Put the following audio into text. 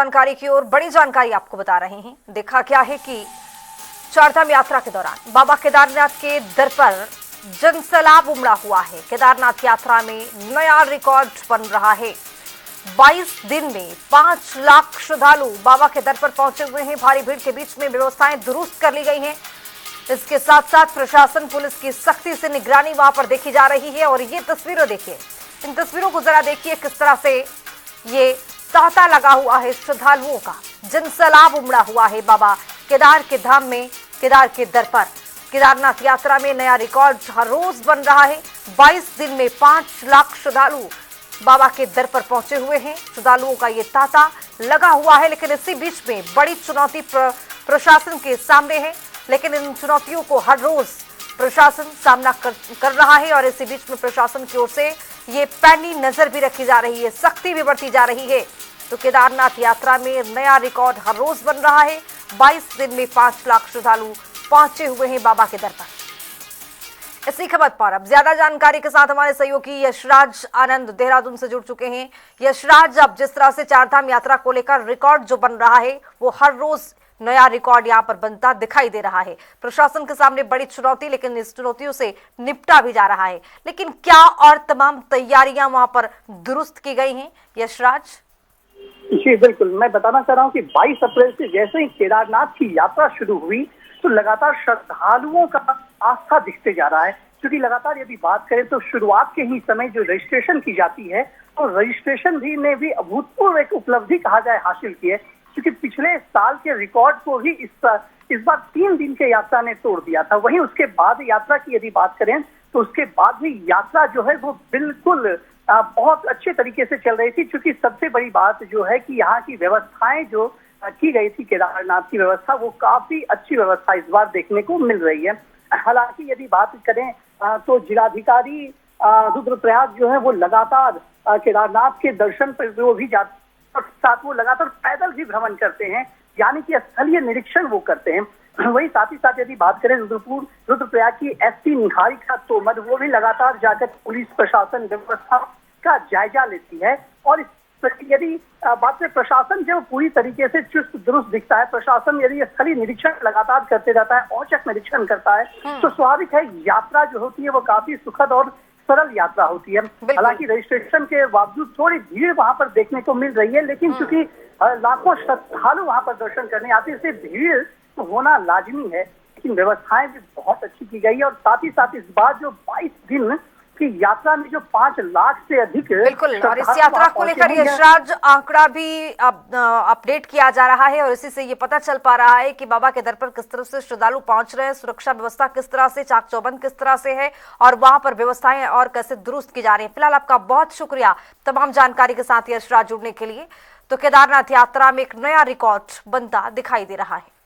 जानकारी की ओर बड़ी जानकारी आपको बता रहे हैं। देखा क्या है कि चारधाम यात्रा के दौरान बाबा केदारनाथ के दर पर जनसैलाब उमड़ा हुआ है। केदारनाथ यात्रा में नया रिकॉर्ड बन रहा है। 22 दिन में 5 लाख श्रद्धालु बाबा के दर पर पहुंचे हुए हैं। भारी भीड़ के बीच में व्यवस्थाएं दुरुस्त कर ली गई हैं। इसके साथ साथ प्रशासन पुलिस की सख्ती से निगरानी वहां पर देखी जा रही है। और ये तस्वीरें देखिए, इन तस्वीरों को जरा देखिए किस तरह से ये तांता लगा हुआ है श्रद्धालुओं का। जनसैलाब उमड़ा हुआ है बाबा केदार के धाम में, केदार के दर पर। केदारनाथ यात्रा में नया रिकॉर्ड हर रोज बन रहा है। 22 दिन में 5 लाख श्रद्धालु बाबा के दर पर पहुंचे हुए हैं। श्रद्धालुओं का ये तांता लगा हुआ है। लेकिन इसी बीच में बड़ी चुनौती प्रशासन के सामने है। लेकिन इन चुनौतियों को हर रोज प्रशासन सामना कर रहा है। और इसी बीच में प्रशासन की ओर से ये पैनी नजर भी रखी जा रही है, सख्ती भी बढ़ती जा रही है। तो केदारनाथ यात्रा में नया रिकॉर्ड हर रोज बन रहा है। 22 दिन में 5 लाख श्रद्धालु पहुंचे हुए हैं बाबा के दर पर। इसी खबर पर अब ज्यादा जानकारी के साथ हमारे सहयोगी यशराज आनंद देहरादून से जुड़ चुके हैं। यशराज, अब जिस तरह से चारधाम यात्रा को लेकर रिकॉर्ड जो बन रहा है वो हर रोज नया रिकॉर्ड यहाँ पर बनता दिखाई दे रहा है। प्रशासन के सामने बड़ी चुनौती, लेकिन इस चुनौतियों से निपटा भी जा रहा है। लेकिन क्या और तमाम तैयारियां वहां पर दुरुस्त की गई हैं यशराज? जी बिल्कुल, मैं बताना चाह रहा हूँ कि 22 अप्रैल से जैसे ही केदारनाथ की यात्रा शुरू हुई तो लगातार श्रद्धालुओं का आस्था दिखते जा रहा है। क्योंकि लगातार यदि बात करें तो शुरुआत के ही समय जो रजिस्ट्रेशन की जाती है तो रजिस्ट्रेशन भी ने भी अभूतपूर्व एक उपलब्धि कहा जाए हासिल की है। क्योंकि पिछले साल के रिकॉर्ड को ही इस बार 3 दिन के यात्रा ने तोड़ दिया था। वहीं उसके बाद यात्रा की यदि बात करें तो उसके बाद भी यात्रा जो है वो बिल्कुल बहुत अच्छे तरीके से चल रही थी। क्योंकि सबसे बड़ी बात जो है कि यहाँ की व्यवस्थाएं जो की गई थी, केदारनाथ की व्यवस्था, वो काफी अच्छी व्यवस्था इस बार देखने को मिल रही है। हालांकि यदि बात करें तो जिलाधिकारी रुद्रप्रयाग जो है वो लगातार केदारनाथ के दर्शन पर जो भी जाते और साथ वो लगातार पैदल भी भ्रमण करते हैं, यानी कि स्थलीय निरीक्षण वो करते हैं। वही साथ ही साथ यदि बात करें रुद्रप्रयाग की एसपी निहारिका तोमर, वो भी लगातार जाकर पुलिस प्रशासन व्यवस्था का जायजा लेती है। और यदि बात करें प्रशासन जो पूरी तरीके से चुस्त दुरुस्त दिखता है, प्रशासन यदि स्थलीय निरीक्षण लगातार करते रहता है, औचक निरीक्षण करता है, तो स्वाभाविक है यात्रा जो होती है वो काफी सुखद और सरल यात्रा होती है। हालांकि रजिस्ट्रेशन के बावजूद थोड़ी भीड़ वहां पर देखने को मिल रही है, लेकिन चूंकि लाखों श्रद्धालु वहां पर दर्शन करने आते हैं, इससे भीड़ तो होना लाजमी है। लेकिन व्यवस्थाएं भी बहुत अच्छी की गई है। और साथ ही साथ इस बार जो 22 दिन की यात्रा में जो 5 लाख से अधिक, बिल्कुल, और इस यात्रा को लेकर यशराज आंकड़ा भी अपडेट किया जा रहा है। और इसी से ये पता चल पा रहा है कि बाबा के दर पर किस तरह से श्रद्धालु पहुंच रहे हैं, सुरक्षा व्यवस्था किस तरह से, चाक चौबंद किस तरह से है और वहां पर व्यवस्थाएं और कैसे दुरुस्त की जा रही है। फिलहाल आपका बहुत शुक्रिया तमाम जानकारी के साथ यशराज जुड़ने के लिए। तो केदारनाथ यात्रा में एक नया रिकॉर्ड बनता दिखाई दे रहा है।